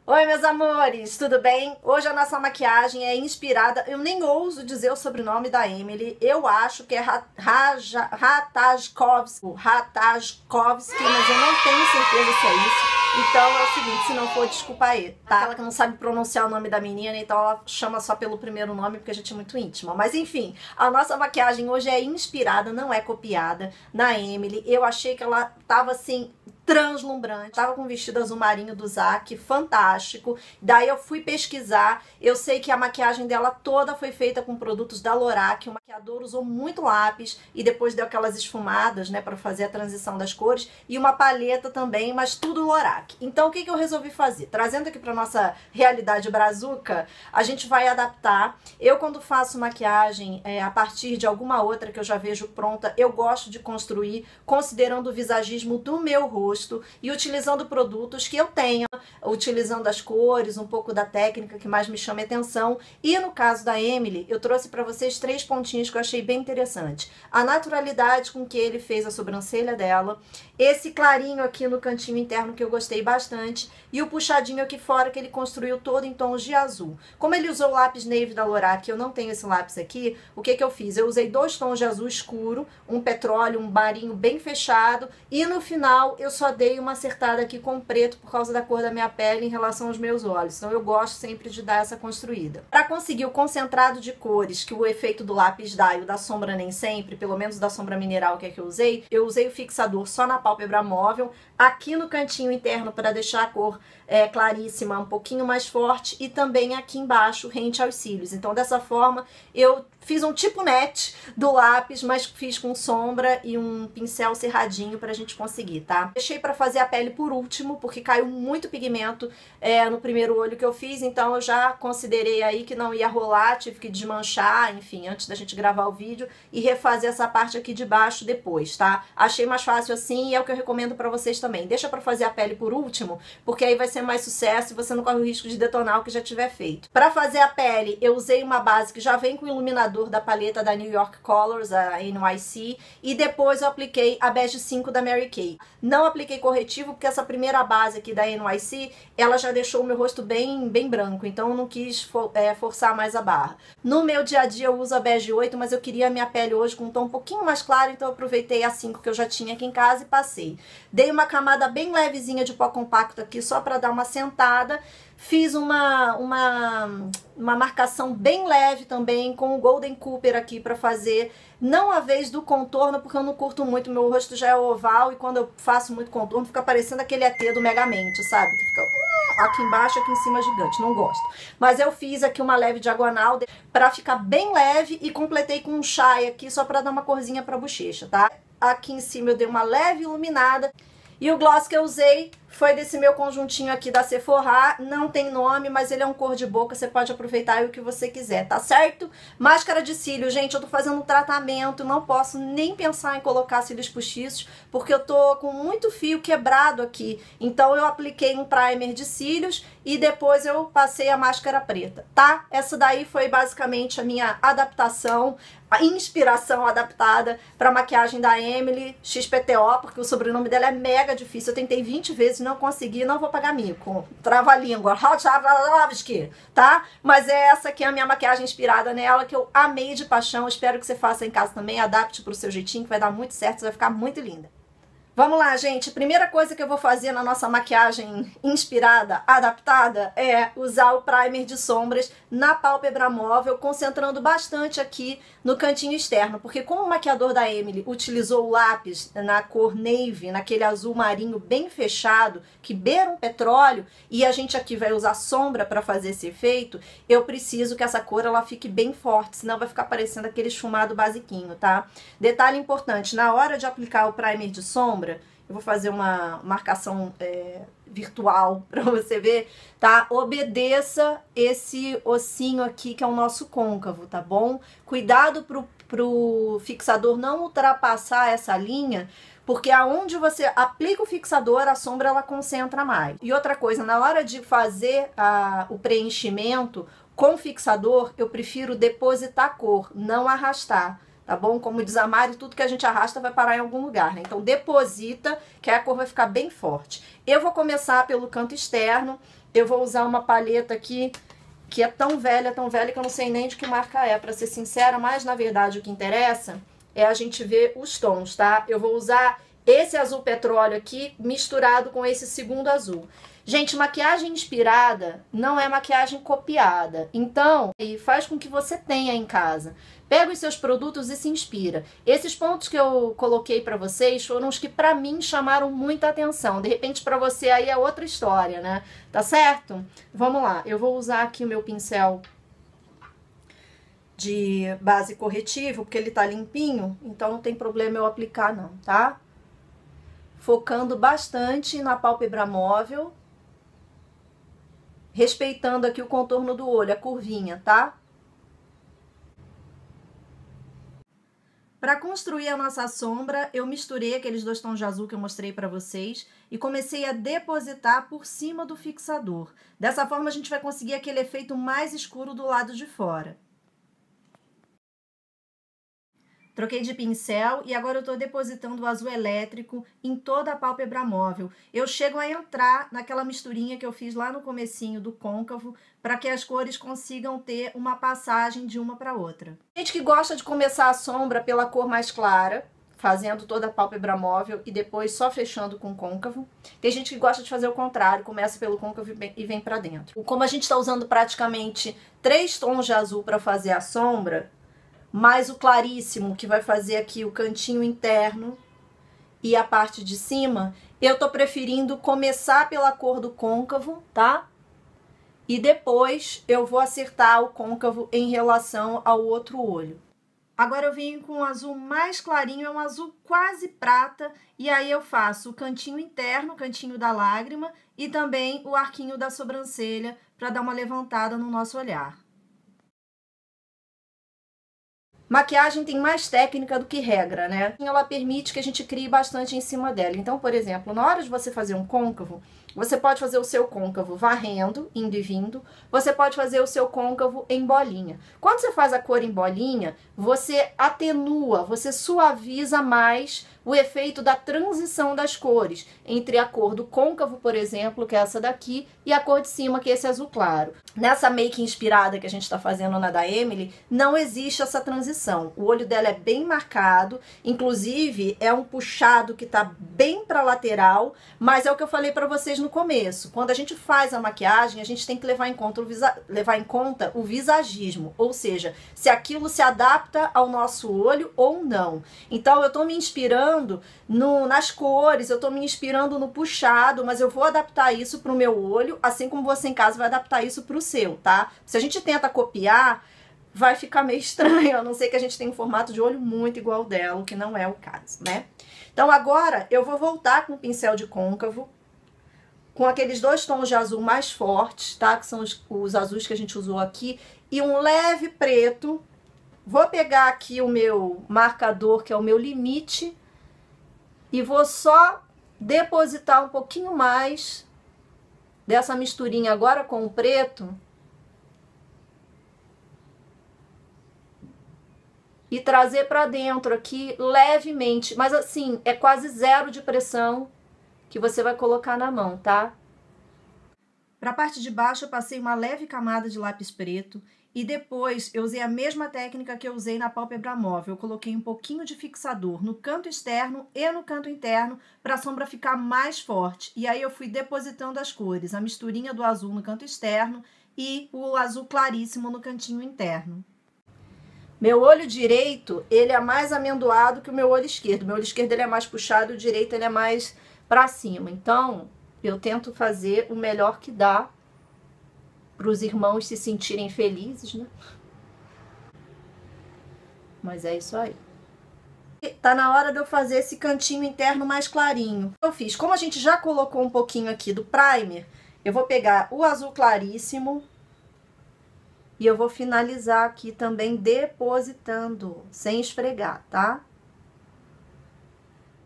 Oi, meus amores, tudo bem? Hoje a nossa maquiagem é inspirada, eu nem ouso dizer o sobrenome da Emily, eu acho que é Ratajkowski, mas eu não tenho certeza se é isso. Então é o seguinte, se não for, desculpa aí, tá? Aquela que não sabe pronunciar o nome da menina, então ela chama só pelo primeiro nome porque a gente é muito íntima. Mas enfim, a nossa maquiagem hoje é inspirada, não é copiada, na Emily. Eu achei que ela tava assim, translumbrante. Tava com um vestido azul marinho do Zac, fantástico. Daí eu fui pesquisar, eu sei que a maquiagem dela toda foi feita com produtos da Lorac. O maquiador usou muito lápis e depois deu aquelas esfumadas, né, pra fazer a transição das cores. E uma paleta também, mas tudo Lorac. Então o que eu resolvi fazer? Trazendo aqui pra nossa realidade brazuca, a gente vai adaptar. Eu quando faço maquiagem a partir de alguma outra que eu já vejo pronta, eu gosto de construir considerando o visagismo do meu rosto e utilizando produtos que eu tenha, utilizando as cores, um pouco da técnica que mais me chama a atenção. E no caso da Emily, eu trouxe para vocês 3 pontinhos que eu achei bem interessante. A naturalidade com que ele fez a sobrancelha dela, esse clarinho aqui no cantinho interno que eu gostei bastante e o puxadinho aqui fora que ele construiu todo em tons de azul. Como ele usou o lápis Navy da Lorac, eu não tenho esse lápis aqui, o que eu fiz? Eu usei 2 tons de azul escuro, um petróleo, um marinho bem fechado e no final eu só dei uma acertada aqui com preto por causa da cor da minha pele em relação aos meus olhos. Então eu gosto sempre de dar essa construída. Para conseguir o concentrado de cores que o efeito do lápis dá e o da sombra nem sempre, pelo menos da sombra mineral que é que eu usei o fixador só na pálpebra móvel, aqui no cantinho interno para deixar a cor claríssima, um pouquinho mais forte e também aqui embaixo rente aos cílios. Então dessa forma eu fiz um tipo net do lápis, mas fiz com sombra e um pincel cerradinho pra gente conseguir, tá? Deixei pra fazer a pele por último, porque caiu muito pigmento no primeiro olho que eu fiz, então eu já considerei aí que não ia rolar, tive que desmanchar, enfim, antes da gente gravar o vídeo e refazer essa parte aqui de baixo depois, tá? Achei mais fácil assim e é o que eu recomendo pra vocês também. Deixa pra fazer a pele por último, porque aí vai ser mais sucesso e você não corre o risco de detonar o que já tiver feito. Pra fazer a pele, eu usei uma base que já vem com iluminador da paleta da New York Colors, a NYC, e depois eu apliquei a Bege 5 da Mary Kay. Não apliquei corretivo porque essa primeira base aqui da NYC, ela já deixou o meu rosto bem branco, então eu não quis forçar mais a barra. No meu dia a dia eu uso a Bege 8, mas eu queria a minha pele hoje com um tom um pouquinho mais claro, então eu aproveitei a 5 que eu já tinha aqui em casa e passei. Dei uma camada bem levezinha de pó compacto aqui só para dar uma sentada. Fiz uma marcação bem leve também com o Golden Cooper aqui pra fazer, não a vez do contorno, porque eu não curto muito, meu rosto já é oval e quando eu faço muito contorno fica parecendo aquele ET do Megamente, sabe? Que fica aqui embaixo, aqui em cima gigante, não gosto. Mas eu fiz aqui uma leve diagonal pra ficar bem leve e completei com um chai aqui só pra dar uma corzinha pra bochecha, tá? Aqui em cima eu dei uma leve iluminada. E o gloss que eu usei foi desse meu conjuntinho aqui da Sephora, não tem nome, mas ele é um cor de boca, você pode aproveitar o que você quiser, tá certo? Máscara de cílio, gente, eu tô fazendo um tratamento, não posso nem pensar em colocar cílios postiços, porque eu tô com muito fio quebrado aqui, então eu apliquei um primer de cílios e depois eu passei a máscara preta, tá? Essa daí foi basicamente a minha adaptação, a inspiração adaptada para maquiagem da Emily XPTO, porque o sobrenome dela é mega difícil, eu tentei 20 vezes, não consegui, não vou pagar mico. Trava-língua, tá? Mas essa aqui é a minha maquiagem inspirada nela, que eu amei de paixão, espero que você faça em casa também, adapte pro seu jeitinho, que vai dar muito certo, você vai ficar muito linda. Vamos lá, gente. Primeira coisa que eu vou fazer na nossa maquiagem inspirada, adaptada, é usar o primer de sombras na pálpebra móvel, concentrando bastante aqui no cantinho externo, porque como o maquiador da Emily utilizou o lápis na cor navy, naquele azul marinho bem fechado, que beira um petróleo, e a gente aqui vai usar sombra para fazer esse efeito, eu preciso que essa cor ela fique bem forte, senão vai ficar parecendo aquele esfumado basiquinho, tá? Detalhe importante, na hora de aplicar o primer de sombra, eu vou fazer uma marcação virtual para você ver, tá? Obedeça esse ossinho aqui que é o nosso côncavo, tá bom? Cuidado pro fixador não ultrapassar essa linha, porque aonde você aplica o fixador, a sombra ela concentra mais. E outra coisa, na hora de fazer o preenchimento com fixador, eu prefiro depositar a cor, não arrastar. Tá bom? Como diz a Mari, tudo que a gente arrasta vai parar em algum lugar, né? Então deposita, que aí a cor vai ficar bem forte. Eu vou começar pelo canto externo eu vou usar uma paleta aqui que é tão velha que eu não sei nem de que marca é, pra ser sincera, mas na verdade o que interessa é a gente ver os tons, tá? Eu vou usar esse azul petróleo aqui misturado com esse segundo azul. Gente, maquiagem inspirada não é maquiagem copiada. Então, faz com que você tenha em casa. Pega os seus produtos e se inspira. Esses pontos que eu coloquei pra vocês foram os que pra mim chamaram muita atenção. De repente pra você aí é outra história, né? Tá certo? Vamos lá. Eu vou usar aqui o meu pincel de base corretivo, porque ele tá limpinho, então não tem problema eu aplicar não, tá? Focando bastante na pálpebra móvel, respeitando aqui o contorno do olho, a curvinha, tá? Para construir a nossa sombra, eu misturei aqueles 2 tons de azul que eu mostrei para vocês e comecei a depositar por cima do fixador. Dessa forma a gente vai conseguir aquele efeito mais escuro do lado de fora. Troquei de pincel e agora eu estou depositando o azul elétrico em toda a pálpebra móvel. Eu chego a entrar naquela misturinha que eu fiz lá no comecinho do côncavo, para que as cores consigam ter uma passagem de uma para outra. Gente que gosta de começar a sombra pela cor mais clara, fazendo toda a pálpebra móvel e depois só fechando com côncavo. Tem gente que gosta de fazer o contrário, começa pelo côncavo e vem para dentro. Como a gente está usando praticamente 3 tons de azul para fazer a sombra, mais o claríssimo, que vai fazer aqui o cantinho interno e a parte de cima, eu tô preferindo começar pela cor do côncavo, tá? E depois eu vou acertar o côncavo em relação ao outro olho. Agora eu venho com um azul mais clarinho, é um azul quase prata, e aí eu faço o cantinho interno, o cantinho da lágrima, e também o arquinho da sobrancelha, para dar uma levantada no nosso olhar. Maquiagem tem mais técnica do que regra, né? Ela permite que a gente crie bastante em cima dela. Então, por exemplo, na hora de você fazer um côncavo, você pode fazer o seu côncavo varrendo, indo e vindo. Você pode fazer o seu côncavo em bolinha. Quando você faz a cor em bolinha, você atenua, você suaviza mais o efeito da transição das cores entre a cor do côncavo, por exemplo, que é essa daqui, e a cor de cima, que é esse azul claro. Nessa make inspirada que a gente está fazendo na da Emily, não existe essa transição. O olho dela é bem marcado, inclusive é um puxado que tá bem para lateral, mas é o que eu falei para vocês no começo. Quando a gente faz a maquiagem, a gente tem que levar em conta o visagismo, ou seja, se aquilo se adapta ao nosso olho ou não. Então eu tô me inspirando nas cores, eu tô me inspirando no puxado, mas eu vou adaptar isso pro meu olho, assim como você em casa vai adaptar isso pro seu, tá? Se a gente tenta copiar, vai ficar meio estranho, a não ser que a gente tenha um formato de olho muito igual dela, o que não é o caso, né? Então agora eu vou voltar com o pincel de côncavo, com aqueles 2 tons de azul mais fortes, tá? Que são os azuis que a gente usou aqui, e um leve preto. Vou pegar aqui o meu marcador, que é o meu limite, e vou só depositar um pouquinho mais dessa misturinha agora com o preto. E trazer para dentro aqui levemente, mas assim, é quase zero de pressão que você vai colocar na mão, tá? Para a parte de baixo eu passei uma leve camada de lápis preto e depois eu usei a mesma técnica que eu usei na pálpebra móvel. Eu coloquei um pouquinho de fixador no canto externo e no canto interno para a sombra ficar mais forte. E aí eu fui depositando as cores, a misturinha do azul no canto externo e o azul claríssimo no cantinho interno. Meu olho direito, ele é mais amendoado que o meu olho esquerdo. Meu olho esquerdo ele é mais puxado, o direito ele é mais para cima. Então, eu tento fazer o melhor que dá para os irmãos se sentirem felizes, né? Mas é isso aí. Tá na hora de eu fazer esse cantinho interno mais clarinho. Eu fiz, como a gente já colocou um pouquinho aqui do primer, eu vou pegar o azul claríssimo e eu vou finalizar aqui também depositando, sem esfregar, tá?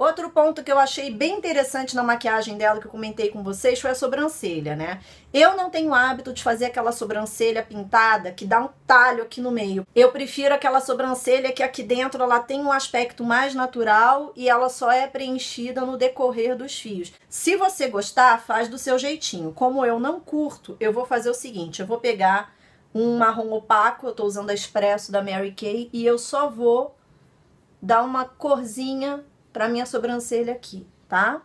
Outro ponto que eu achei bem interessante na maquiagem dela, que eu comentei com vocês, foi a sobrancelha, né? Eu não tenho hábito de fazer aquela sobrancelha pintada que dá um talho aqui no meio. Eu prefiro aquela sobrancelha que aqui dentro ela tem um aspecto mais natural e ela só é preenchida no decorrer dos fios. Se você gostar, faz do seu jeitinho. Como eu não curto, eu vou fazer o seguinte, eu vou pegar um marrom opaco, eu tô usando a Expresso da Mary Kay, e eu só vou dar uma corzinha pra minha sobrancelha aqui, tá?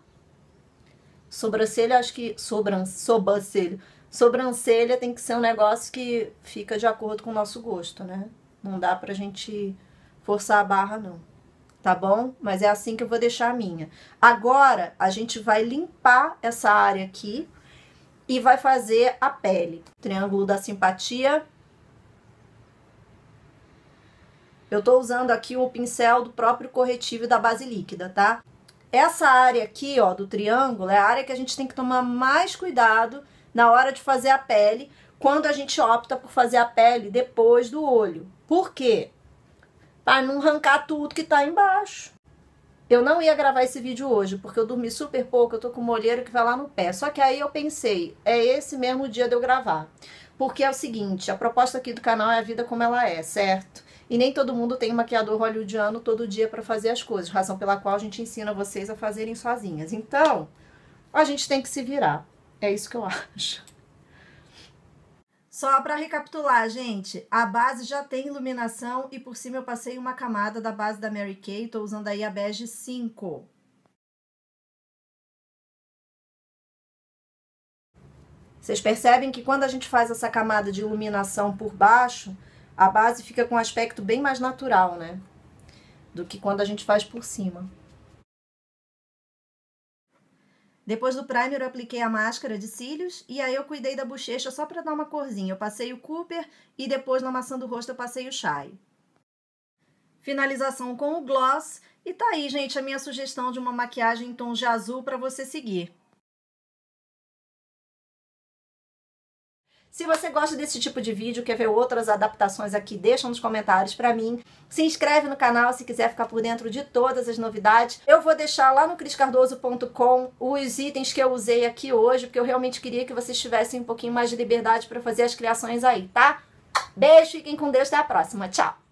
Sobrancelha, acho que... Sobrancelha tem que ser um negócio que fica de acordo com o nosso gosto, né? Não dá pra gente forçar a barra, não. Tá bom? Mas é assim que eu vou deixar a minha. Agora, a gente vai limpar essa área aqui e vai fazer a pele. Triângulo da simpatia. Eu tô usando aqui o pincel do próprio corretivo da base líquida, tá? Essa área aqui, ó, do triângulo, é a área que a gente tem que tomar mais cuidado na hora de fazer a pele, quando a gente opta por fazer a pele depois do olho. Por quê? Para não arrancar tudo que tá embaixo. Eu não ia gravar esse vídeo hoje, porque eu dormi super pouco, eu tô com uma olheira que vai lá no pé. Só que aí eu pensei, é esse mesmo dia de eu gravar. Porque é o seguinte, a proposta aqui do canal é a vida como ela é, certo? E nem todo mundo tem um maquiador hollywoodiano todo dia para fazer as coisas, razão pela qual a gente ensina vocês a fazerem sozinhas. Então, a gente tem que se virar. É isso que eu acho. Só para recapitular, gente, a base já tem iluminação e por cima eu passei uma camada da base da Mary Kay, tô usando aí a Bege 5. Vocês percebem que quando a gente faz essa camada de iluminação por baixo, a base fica com um aspecto bem mais natural, né? Do que quando a gente faz por cima. Depois do primer eu apliquei a máscara de cílios e aí eu cuidei da bochecha só para dar uma corzinha. Eu passei o Cooper e depois na maçã do rosto eu passei o Shine. Finalização com o gloss e tá aí, gente, a minha sugestão de uma maquiagem em tom de azul para você seguir. Se você gosta desse tipo de vídeo, quer ver outras adaptações aqui, deixa nos comentários pra mim. Se inscreve no canal se quiser ficar por dentro de todas as novidades. Eu vou deixar lá no criscardoso.com os itens que eu usei aqui hoje, porque eu realmente queria que vocês tivessem um pouquinho mais de liberdade pra fazer as criações aí, tá? Beijo, fiquem com Deus, até a próxima. Tchau!